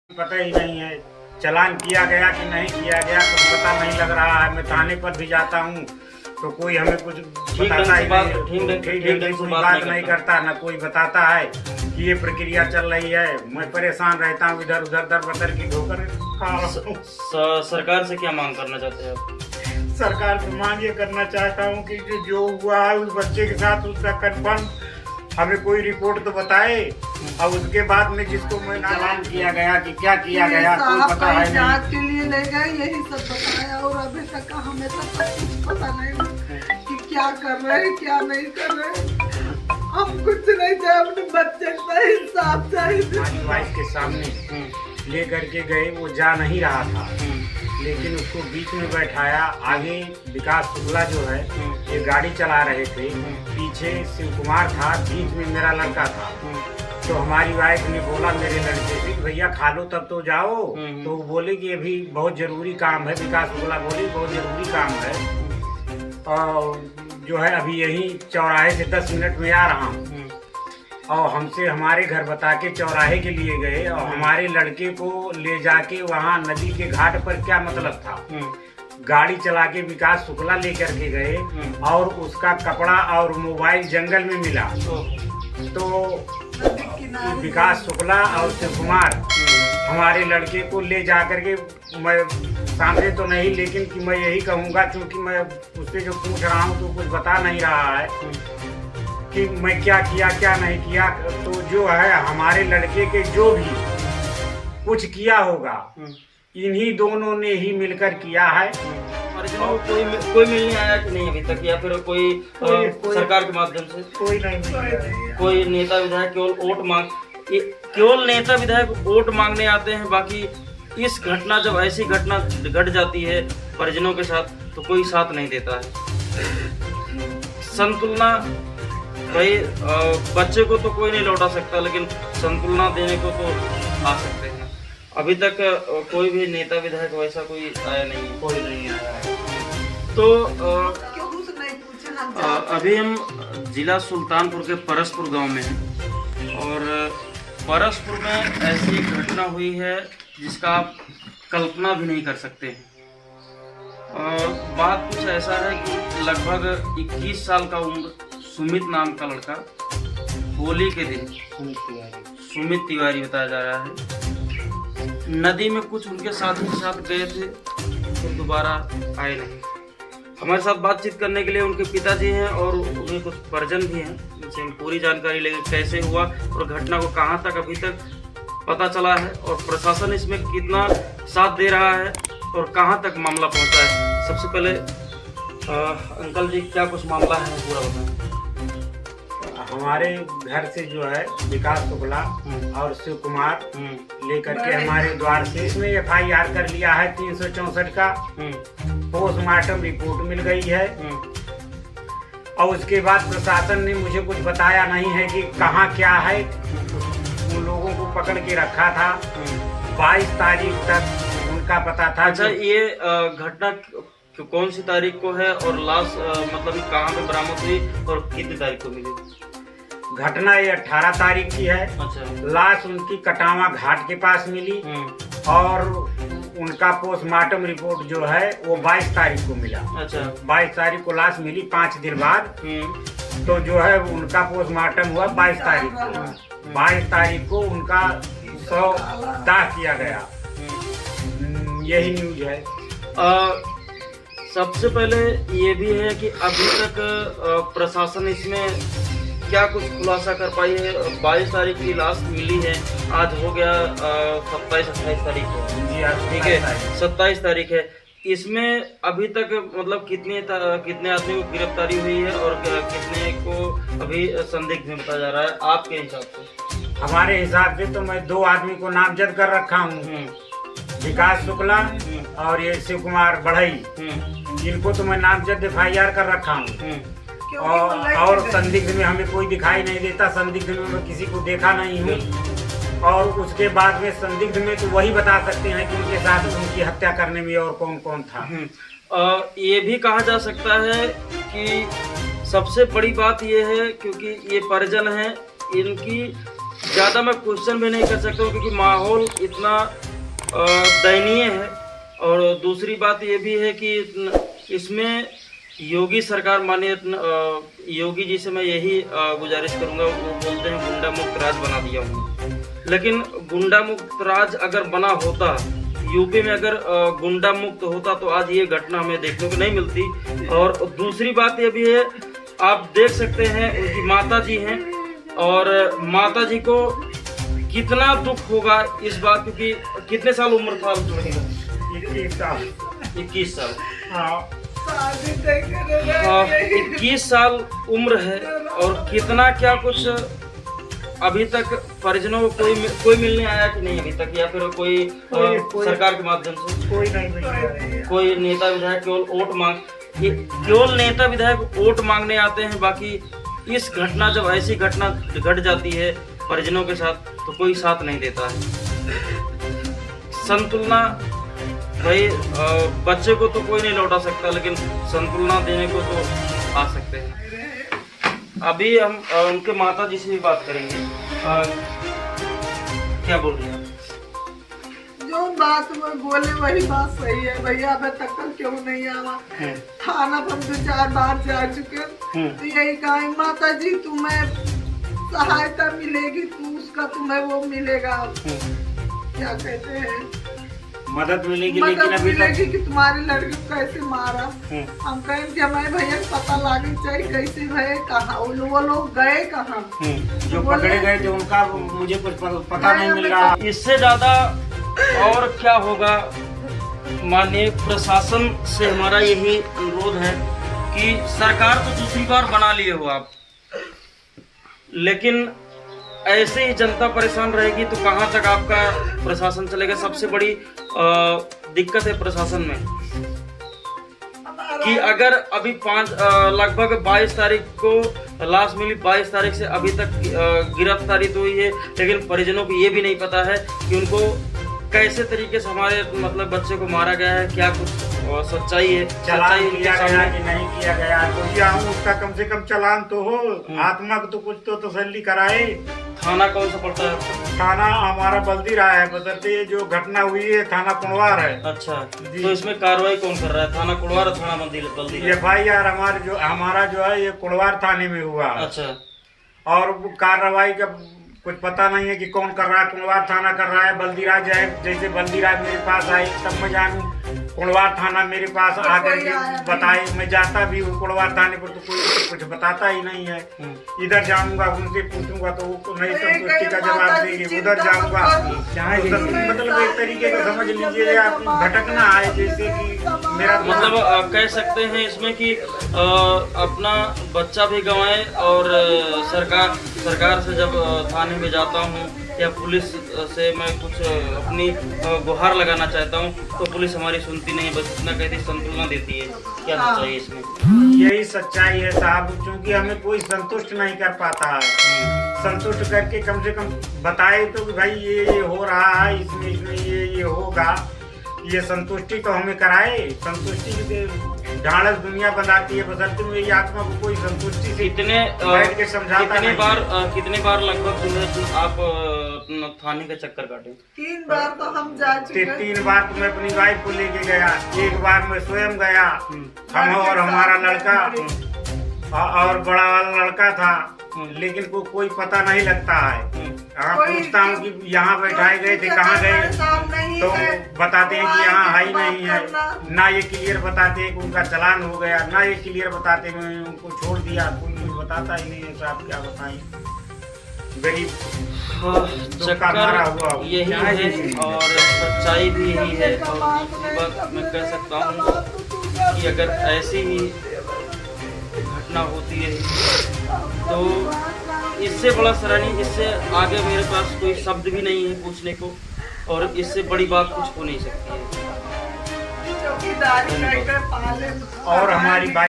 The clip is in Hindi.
पता ही नहीं है चालान किया गया कि नहीं किया गया, कुछ पता नहीं लग रहा है। मैं थाने पर भी जाता हूँ तो कोई हमें कुछ बताता ही नहीं, ठीक कोई बात नहीं करता, ना कोई बताता है कि ये प्रक्रिया चल रही है। मैं परेशान रहता हूँ, इधर उधर दर बदर की ठोकर खा रहा हूँ। सरकार से क्या मांग करना चाहते हैं आप? सरकार से मांग ये करना चाहता हूँ कि जो हुआ है उस बच्चे के साथ उसका कंफर्म हमें कोई रिपोर्ट तो बताए, और उसके बाद में जिसको मैं चालान किया गया कि क्या किया गया कोई पता है जांच के लिए ले गए, यही सब बताया। और अभी तक हमें तो कुछ पता नहीं कि क्या कर रहे हैं क्या नहीं कर रहे। हम कुछ नहीं चाहे, अपने बच्चे का इंसाफ चाहिए। हमारी वाइफ के सामने ले करके गए, वो जा नहीं रहा था, लेकिन उसको बीच में बैठाया। आगे विकास शुक्ला जो है ये गाड़ी चला रहे थे, पीछे शिव कुमार था, बीच में मेरा लड़का था। तो हमारी वाइफ ने बोला मेरे लड़के से, भैया खा लो तब तो जाओ। तो वो बोले कि अभी बहुत जरूरी काम है। विकास शुक्ला बोले बहुत जरूरी काम है और जो है अभी यही चौराहे से 10 मिनट में आ रहा हूँ। और हमसे हमारे घर बता के चौराहे के लिए गए, और हमारे लड़के को ले जाके वहाँ नदी के घाट पर क्या मतलब था। गाड़ी चला के विकास शुक्ला लेकर के गए और उसका कपड़ा और मोबाइल जंगल में मिला। तो विकास शुक्ला और शिव कुमार हमारे लड़के को ले जा करके, मैं सामने तो नहीं लेकिन कि मैं यही कहूँगा, क्योंकि मैं उससे जो पूछ रहा हूँ तो कुछ बता नहीं रहा है कि मैं क्या किया क्या नहीं किया। तो जो है हमारे लड़के के जो भी कुछ किया होगा इन्हीं दोनों ने ही मिलकर किया है। और कोई मिलने आया कि नहीं अभी तक, या फिर कोई सरकार के माध्यम से कोई नहीं, कोई नेता विधायक केवल नेता विधायक वोट मांगने आते हैं। बाकी इस घटना, जब ऐसी घटना घट जाती है परिजनों के साथ, तो कोई साथ नहीं देता है। संतुलना भाई, बच्चे को तो कोई नहीं लौटा सकता, लेकिन संतुलना देने को तो आ सकते हैं। अभी तक कोई भी नेता विधायक वैसा कोई आया नहीं है, कोई नहीं आया है। तो अभी हम जिला सुल्तानपुर के परसपुर गांव में हैं, और परसपुर में ऐसी एक घटना हुई है जिसका आप कल्पना भी नहीं कर सकते हैं। बात कुछ ऐसा है कि लगभग 21 साल का उम्र सुमित नाम का लड़का होली के दिन, सुमित तिवारी बताया जा रहा है, नदी में कुछ उनके साथी के साथ गए थे, फिर दोबारा आए नहीं। हमारे साथ बातचीत करने के लिए उनके पिताजी हैं और उनके कुछ परिजन भी हैं, जिनसे हम पूरी जानकारी लेंगे कैसे हुआ और घटना को कहां तक अभी तक पता चला है, और प्रशासन इसमें कितना साथ दे रहा है और कहां तक मामला पहुंचा है। सबसे पहले अंकल जी, क्या कुछ मामला है पूरा बताएं। हमारे घर से जो है विकास शुक्ला और शिव कुमार लेकर के हमारे द्वार से इसमें FIR कर लिया है 364 का। पोस्टमार्टम रिपोर्ट मिल गई है, और उसके बाद प्रशासन ने मुझे कुछ बताया नहीं है कि कहाँ क्या है। उन लोगों को पकड़ के रखा था, 22 तारीख तक उनका पता था। अच्छा, ये घटना कौन सी तारीख को है और लाश मतलब कहाँ पे बरामद हुई और कितनी तारीख को मिली? घटना ये 18 तारीख की है। अच्छा। लाश उनकी कटावा घाट के पास मिली, और उनका पोस्टमार्टम रिपोर्ट जो है वो 22 तारीख को मिला। अच्छा। 22 तारीख को लाश मिली, 5 दिन बाद। तो जो है उनका पोस्टमार्टम हुआ 22 तारीख को। 22 तारीख को उनका शव दाह किया गया। यही न्यूज है। सबसे पहले ये भी है कि अभी तक प्रशासन इसमें क्या कुछ खुलासा कर पाई है? 22 तारीख की लाश मिली है, आज हो गया 27-28 तारीख है, ठीक है, 27 तारीख है। इसमें अभी तक मतलब कितने आदमी को गिरफ्तारी हुई है और कितने को अभी संदिग्ध में बताया जा रहा है आपके हिसाब से? हमारे हिसाब से तो मैं 2 आदमी को नामजद कर रखा हूँ, विकास शुक्ला और ये शिव कुमार बढ़ई। इनको तो मैं नामजद FIR कर रखा हूँ, और संदिग्ध में हमें कोई दिखाई नहीं देता। संदिग्ध में मैं किसी को देखा नहीं हूँ, और उसके बाद में संदिग्ध में तो वही बता सकते हैं कि उनके साथ उनकी हत्या करने में और कौन कौन था। ये भी कहा जा सकता है कि सबसे बड़ी बात ये है, क्योंकि ये परिजन हैं, इनकी ज़्यादा मैं क्वेश्चन भी नहीं कर सकता हूँ क्योंकि माहौल इतना दयनीय है। और दूसरी बात ये भी है कि इसमें योगी सरकार माने योगी जी से मैं यही गुजारिश करूँगा। वो बोलते हैं गुंडा मुक्त राज बना दिया हूँ, लेकिन गुंडा मुक्त राज अगर बना होता, यूपी में अगर गुंडा मुक्त होता तो आज ये घटना हमें देखने को नहीं मिलती। और दूसरी बात ये भी है, आप देख सकते हैं उनकी माता जी हैं और माता जी को कितना दुख होगा इस बात, क्योंकि कितने साल उम्र था? 21 साल। हाँ, 21 साल उम्र है और कितना क्या कुछ अभी तक परिजनों को कोई मिलने आया कि नहीं अभी तक, या फिर कोई सरकार के माध्यम से कोई नहीं मिल, कोई नेता विधायक केवल नेता विधायक वोट मांगने आते हैं। बाकी इस घटना, जब ऐसी घटना घट जाती है परिजनों के साथ तो कोई साथ नहीं देता है। संतुलना भाई, बच्चे को तो कोई नहीं लौटा सकता, लेकिन संतुलना देने को तो आ सकते हैं। अभी हम उनके माता जी से भी बात करेंगे। क्या बोल रही हैं? जो बात वो बोले वही बात सही है भैया। अबे तक क्यों नहीं आवा? थाना पर 2-4 बार जा चुके, तो यही कहा माता जी तुम्हें सहायता मिलेगी, तो उसका तुम्हें वो मिलेगा, क्या कहते हैं, मदद मिलेगी। मदद लेकिन अभी मिलेगी तक कि तुम्हारी लड़की को कैसे मारा। हम कहें कि हमें भैया पता लागे चाहिए कैसे भैया, कहाँ वो लोग गए कहाँ, जो पकड़े गए थे उनका मुझे कुछ पता नहीं मिल रहा। इससे ज्यादा और क्या होगा? माननीय प्रशासन से हमारा यही अनुरोध है कि सरकार तो दूसरी बार बना लिए हो आप, लेकिन ऐसे ही जनता परेशान रहेगी तो कहाँ तक आपका प्रशासन चलेगा? सबसे बड़ी दिक्कत है प्रशासन में कि अगर अभी लगभग 22 तारीख को लाश मिली, 22 तारीख से अभी तक गिरफ्तारी तो हुई है, लेकिन परिजनों को ये भी नहीं पता है कि उनको कैसे तरीके से हमारे मतलब बच्चे को मारा गया है, क्या कुछ सच्चाई है, चलान किया गया कि नहीं किया गया, तो क्या उसका कम से कम चलान तो हो, आत्मा को तो कुछ तो तसल्ली कराए। थाना कौन सा पड़ता है? थाना हमारा बल्दी रहा है, बदलते जो घटना हुई है थाना कुणवार है। अच्छा, तो इसमें कार्रवाई कौन कर रहा है? थाना कुणवार, थाना बल्दी? FIR हमारा जो है ये कुणवार थाने में हुआ। अच्छा, और कार्रवाई का कुछ पता नहीं है कि कौन कर रहा है। कुणवार थाना कर रहा है, बल्दीराज है। जैसे बल्दीराज मेरे पास आए तब मैं जानू, कुणवार थाना मेरे पास आकर के बताए, मैं जाता भी हूँ कुणवार थाने पर तो कोई कुछ बताता ही नहीं है। इधर जाऊंगा उनसे पूछूंगा तो वो नहीं संतुष्टि का जवाब देंगे, उधर जाऊंगा मतलब एक तरीके का समझ लीजिए आप भटकना है। जैसे कि मेरा मतलब कह सकते हैं इसमें कि अपना बच्चा भी गंवाए और सरकार से जब थाने में जाता हूँ या पुलिस से मैं कुछ अपनी गुहार लगाना चाहता हूँ तो पुलिस हमारी सुनती नहीं, बस इतना कहती संतुलना देती है। क्या सच्चाई है इसमें? यही सच्चाई है साहब, क्योंकि हमें कोई संतुष्ट नहीं कर पाता है। संतुष्ट करके कम से कम बताए तो कि भाई ये हो रहा है, इसमें ये होगा, ये संतुष्टि तो हमें कराए। संतुष्टि के ढांढस दुनिया बनाती है, बसंती में ये आत्मा को कोई संतुष्टि से बैठ के समझाता नहीं। कितने बार लगभग आप थाने का चक्कर काटे? 3 बार तो हम जा चुके। 3 बार तो मैं अपनी वाइफ को लेके गया, 1 बार मैं स्वयं गया, हम और हमारा लड़का और बड़ा वाला लड़का था, लेकिन कोई पता नहीं लगता है। पूछता हूँ कि यहाँ बैठाए गए थे, कहाँ गए, तो बताते हैं कि यहाँ है ही नहीं है। ना ये क्लियर बताते हैं कि उनका चालान हो गया, ना ये क्लियर बताते हैं उनको छोड़ दिया, कोई कुछ बताता ही नहीं है। साहब क्या बताएं, गरीब चक्कर यही है और सच्चाई भी यही है। और इस बात मैं कह सकता हूँ कि अगर ऐसी ही घटना होती है तो इससे बड़ा सराहनीय, इससे आगे मेरे पास कोई शब्द भी नहीं है पूछने को, और इससे बड़ी बात कुछ हो नहीं सकती है। चौकीदारी करके पाले और हमारी